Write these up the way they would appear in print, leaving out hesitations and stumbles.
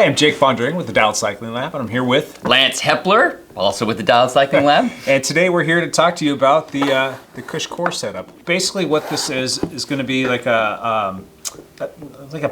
Hi, I'm Jake Bondring with the Dialed Cycling Lab, and I'm here with Lance Hepler, also with the Dialed Cycling Lab. And today we're here to talk to you about the Cush Core setup. Basically, what this is going to be like a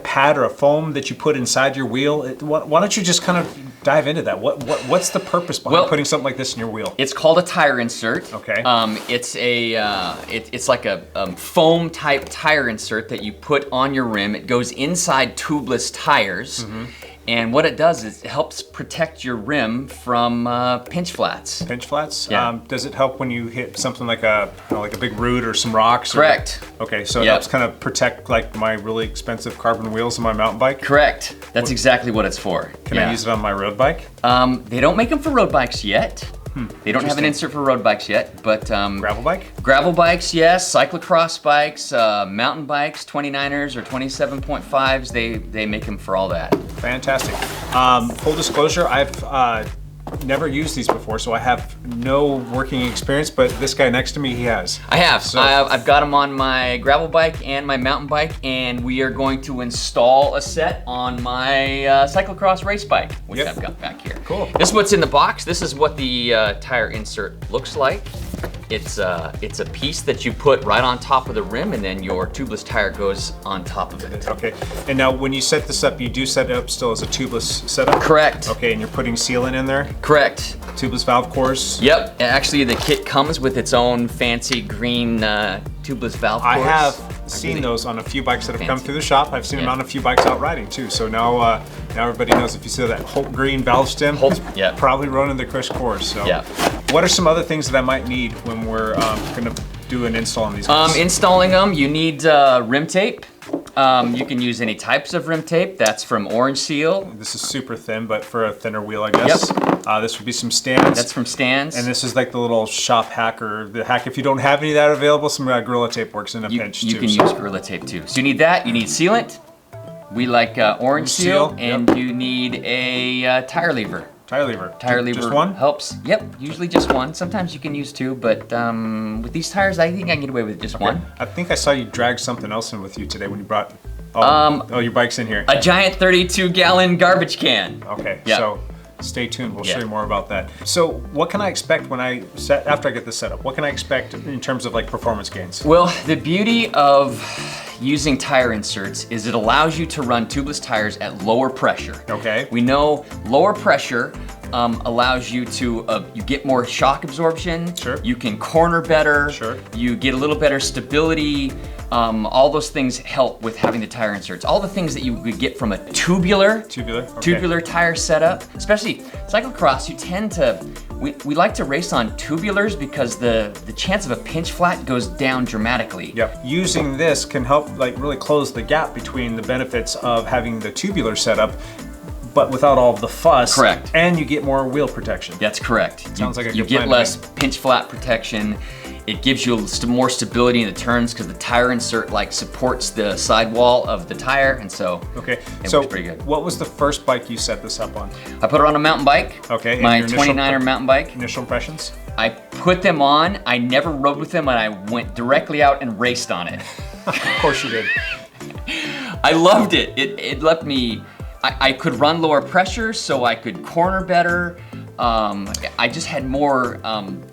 pad or a foam that you put inside your wheel. Why don't you just kind of dive into that? What's the purpose behind putting something like this in your wheel? It's called a tire insert. Okay. It's like a foam type tire insert that you put on your rim. It goes inside tubeless tires. Mm-hmm. And what it does is it helps protect your rim from pinch flats. Pinch flats? Yeah. Does it help when you hit something like a big root or some rocks? Correct. Okay, so it helps kind of protect like my really expensive carbon wheels on my mountain bike? Correct. That's exactly what it's for. Can I use it on my road bike? They don't make them for road bikes yet. They don't have an insert for road bikes yet, but gravel bike? Gravel bikes, yes. Cyclocross bikes, mountain bikes, 29ers or 27.5s. They make them for all that. Fantastic. Full disclosure, I've never used these before, so I have no working experience, but this guy next to me, he has. I have. So, I've got them on my gravel bike and my mountain bike, and we are going to install a set on my cyclocross race bike, which I've got back here. Cool. This is what's in the box. This is what the tire insert looks like. It's a piece that you put right on top of the rim, and then your tubeless tire goes on top of it. Okay. And now when you set this up, you do set it up still as a tubeless setup? Correct. Okay, and you're putting sealant in there? Correct. Tubeless valve cores? Yep. Actually, the kit comes with its own fancy green tubeless valve cores. I have seen those on a few bikes that have come through the shop. I've seen them on a few bikes out riding too. So now everybody knows if you see that Holt green valve stem, probably running the Cush Cores. So what are some other things that I might need when we're gonna do an install on these guys? Installing them, you need rim tape. You can use any types of rim tape. That's from Orange Seal. This is super thin, but for a thinner wheel, I guess. Yep. This would be some stands. That's from Stands. And this is like the little shop hack or the hack. If you don't have any of that available, some Gorilla Tape works in a pinch too. You can use Gorilla Tape too. So you need that. You need sealant. We like Orange Seal. And you need a tire lever. Tire lever. Tire lever just one? Helps. Yep, usually just one. Sometimes you can use two, but with these tires, I think I can get away with just one. I think I saw you drag something else in with you today when you brought, your bike's in here. A giant 32-gallon garbage can. Okay, so stay tuned. We'll show you more about that. So what can I expect when after I get this set up? What can I expect in terms of like performance gains? Well, the beauty of using tire inserts is it allows you to run tubeless tires at lower pressure. Okay. We know lower pressure allows you to, you get more shock absorption. Sure. You can corner better. Sure. You get a little better stability. All those things help with having the tire inserts. All the things that you would get from a tubular tire setup, especially cyclocross, you tend to, we like to race on tubulars because the chance of a pinch flat goes down dramatically. Yep. Using this can help like really close the gap between the benefits of having the tubular setup but without all of the fuss. Correct. And you get more wheel protection. That's correct. Sounds like a good You get plan less pinch flat protection. It gives you more stability in the turns because the tire insert like supports the sidewall of the tire, and so it works pretty good. What was the first bike you set this up on? I put it on a mountain bike. Okay. My 29er mountain bike. Initial impressions? I put them on. I never rode with them, and I went directly out and raced on it. Of course you did. I loved it. It let me. I could run lower pressure, so I could corner better. I just had more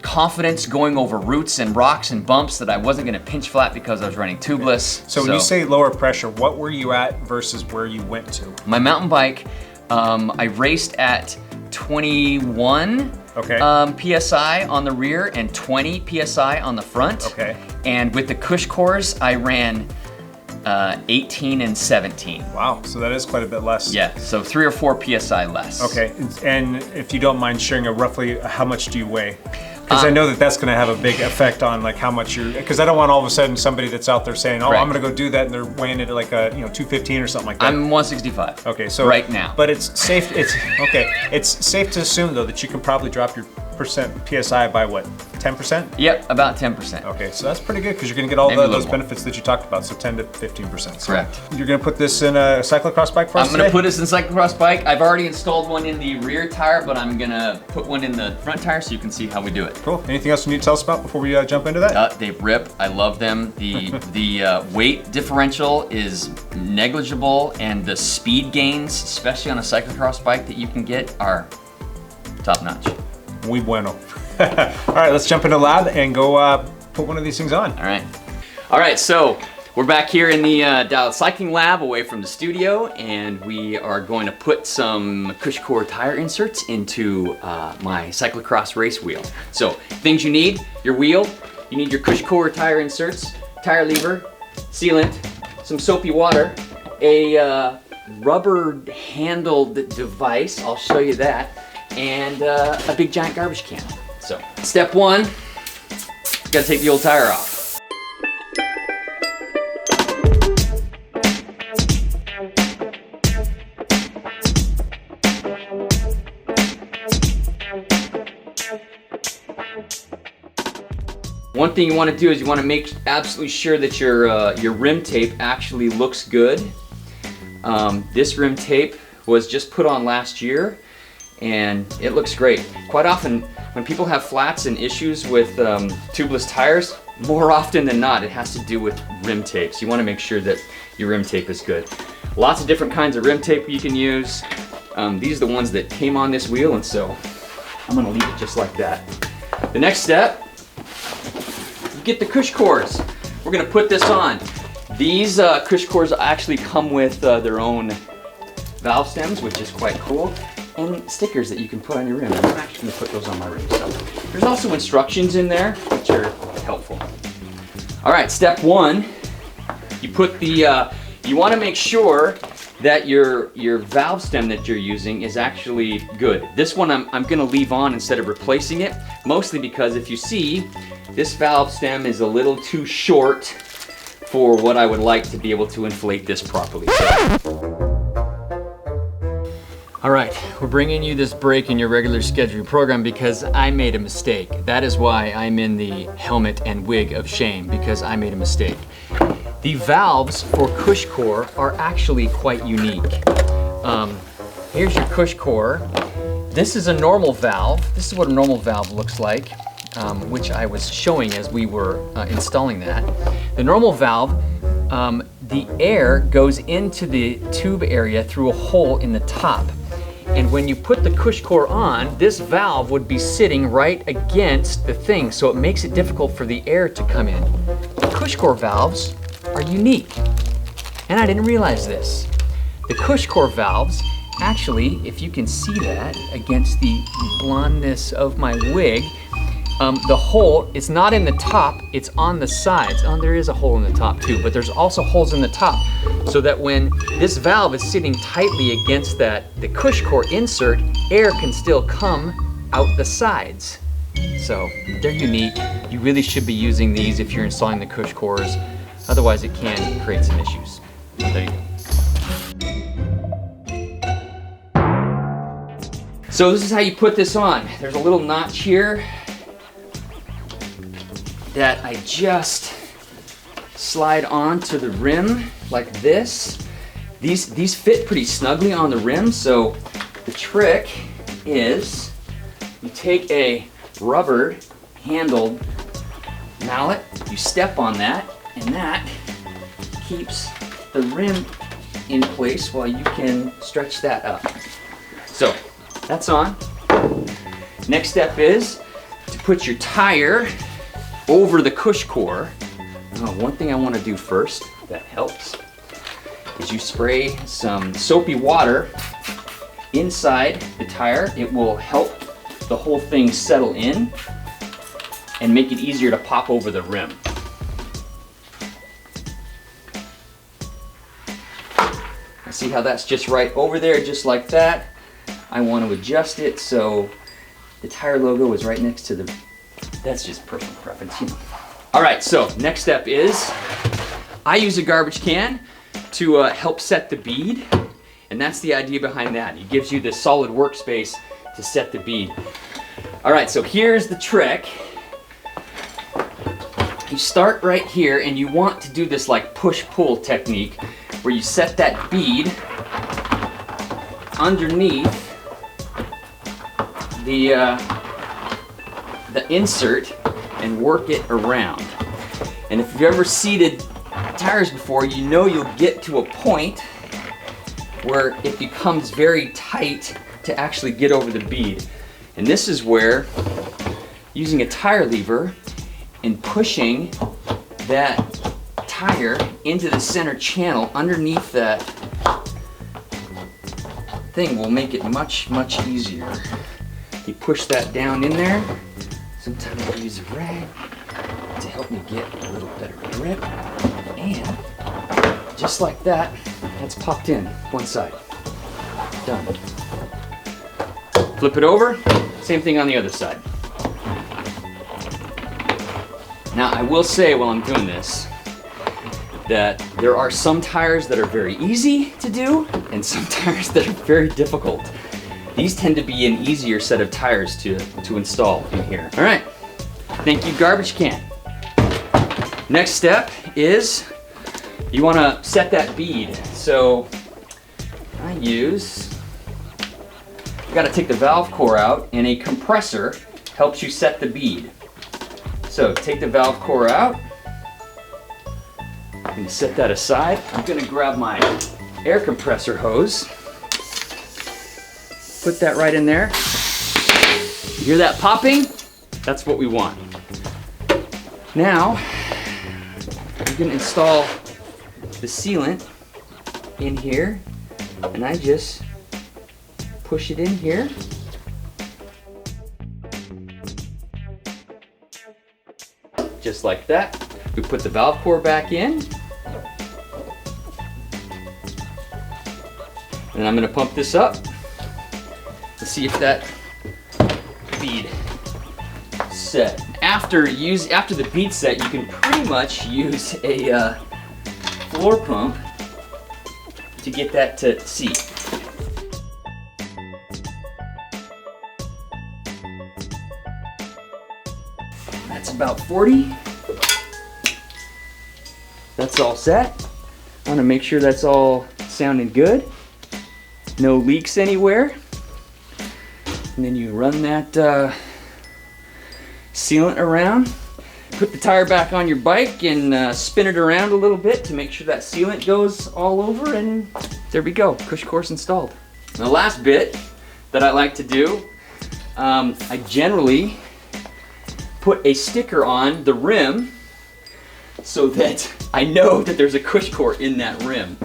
confidence going over roots and rocks and bumps that I wasn't gonna pinch flat because I was running tubeless. So when you say lower pressure, what were you at versus where you went to? My mountain bike, I raced at 21 PSI on the rear and 20 PSI on the front. Okay. And with the Cush Cores, I ran 18 and 17. Wow, so that is quite a bit less. Yeah, so 3 or 4 PSI less. Okay, and if you don't mind sharing roughly how much do you weigh? Because I know that's going to have a big effect on like how much you're, because I don't want all of a sudden somebody that's out there saying, oh, I'm going to go do that, and they're weighing it at like a 215 or something like that. I'm 165. Okay, so right now. But it's safe. It's safe to assume though that you can probably drop your percent PSI by what, 10%? Yep, about 10%. Okay, so that's pretty good because you're going to get all those benefits that you talked about, so 10 to 15%. So correct. You're going to put this in a cyclocross bike for us I'm going to put this in a cyclocross bike. I've already installed one in the rear tire, but I'm going to put one in the front tire so you can see how we do it. Cool. Anything else you need to tell us about before we jump into that? They rip. I love them. The weight differential is negligible, and the speed gains, especially on a cyclocross bike that you can get, are top notch. Muy bueno. All right, let's jump into the lab and go put one of these things on. All right, so we're back here in the Dialed Cycling Lab away from the studio, and we are going to put some Cush Core tire inserts into my cyclocross race wheel. So things you need: your wheel, you need your Cush Core tire inserts, tire lever, sealant, some soapy water, a rubber handled device, I'll show you that, and a big giant garbage can. So, step one, you gotta take the old tire off. One thing you want to do is you want to make absolutely sure that your rim tape actually looks good. This rim tape was just put on last year, and it looks great. Quite often, when people have flats and issues with tubeless tires, more often than not, it has to do with rim tapes. You want to make sure that your rim tape is good. Lots of different kinds of rim tape you can use. These are the ones that came on this wheel, and so I'm going to leave it just like that. The next step, you get the Cush Cores. We're going to put this on. These Cush Cores actually come with their own valve stems, which is quite cool, and stickers that you can put on your rim. I'm actually going to put those on my rim. So there's also instructions in there, which are helpful. All right, step one, you put the, you want to make sure that your valve stem that you're using is actually good. This one I'm going to leave on instead of replacing it, mostly because if you see, this valve stem is a little too short for what I would like to be able to inflate this properly. All right, we're bringing you this break in your regular scheduled program because I made a mistake. That is why I'm in the helmet and wig of shame, because I made a mistake. The valves for Cush Core are actually quite unique. Here's your Cush Core. This is a normal valve. This is what a normal valve looks like, which I was showing as we were installing that. The normal valve, the air goes into the tube area through a hole in the top. And when you put the Cush Core on, this valve would be sitting right against the thing, so it makes it difficult for the air to come in. The Cush Core valves are unique, and I didn't realize this. The Cush Core valves, actually, if you can see that against the blondness of my wig, the hole, it's not in the top, it's on the sides. Oh, there is a hole in the top too, but there's also holes in the top, so that when this valve is sitting tightly against the Cush Core insert, air can still come out the sides. So they're unique. You really should be using these if you're installing the Cush Cores. Otherwise, it can create some issues. There you go. So this is how you put this on. There's a little notch here that I just slide onto the rim like this. These fit pretty snugly on the rim, so the trick is you take a rubber handled mallet, you step on that, and that keeps the rim in place while you can stretch that up. So that's on. Next step is to put your tire over the Cush Core. One thing I want to do first that helps is you spray some soapy water inside the tire. It will help the whole thing settle in and make it easier to pop over the rim. See how that's just right over there, just like that. I want to adjust it so the tire logo is right next to the, that's just personal preference, you know. All right, so next step is I use a garbage can to help set the bead, and that's the idea behind that. It gives you this solid workspace to set the bead. All right, so here's the trick. you start right here, and you want to do this like push-pull technique where you set that bead underneath the insert and work it around. And if you've ever seated tires before, you know you'll get to a point where it becomes very tight to actually get over the bead. And this is where using a tire lever and pushing that tire into the center channel underneath that thing will make it much, much easier. You push that down in there. Sometimes I use a rag to help me get a little better grip. And just like that, that's popped in one side. Done. Flip it over, same thing on the other side. Now I will say while I'm doing this that there are some tires that are very easy to do and some tires that are very difficult. These tend to be an easier set of tires to install in here. All right, thank you, garbage can. Next step is you want to set that bead. So you got to take the valve core out, and a compressor helps you set the bead. So take the valve core out. I'm going to set that aside. I'm going to grab my air compressor hose. Put that right in there. You hear that popping? That's what we want. Now, I'm going to install the sealant in here, and I just push it in here. Just like that. We put the valve core back in. And I'm going to pump this up to see if that bead set. After the bead set, you can pretty much use a floor pump to get that to seat. That's about 40. That's all set. I want to make sure that's all sounding good. No leaks anywhere. And then you run that sealant around. Put the tire back on your bike and spin it around a little bit to make sure that sealant goes all over, and there we go, CushCore's installed. And the last bit that I like to do, I generally put a sticker on the rim so that I know that there's a CushCore in that rim.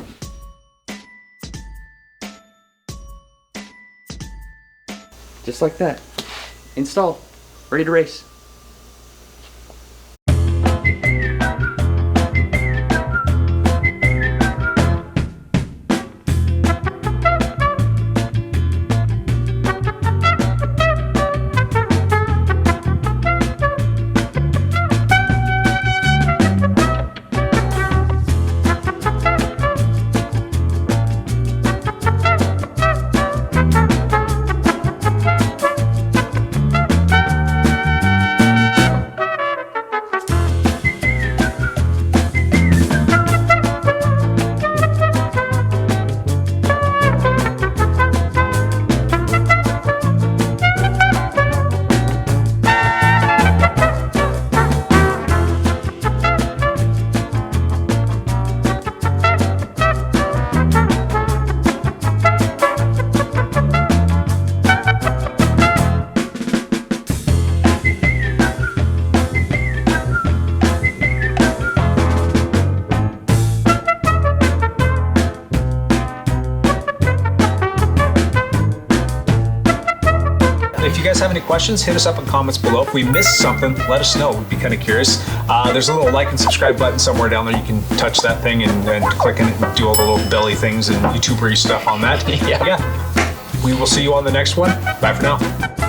Just like that. Installed. Ready to race. If you guys have any questions, hit us up in comments below. If we missed something, let us know. We'd be kind of curious. There's a little like and subscribe button somewhere down there. You can touch that thing and click on it and do all the little belly things and YouTubery stuff on that. Yeah. We will see you on the next one. Bye for now.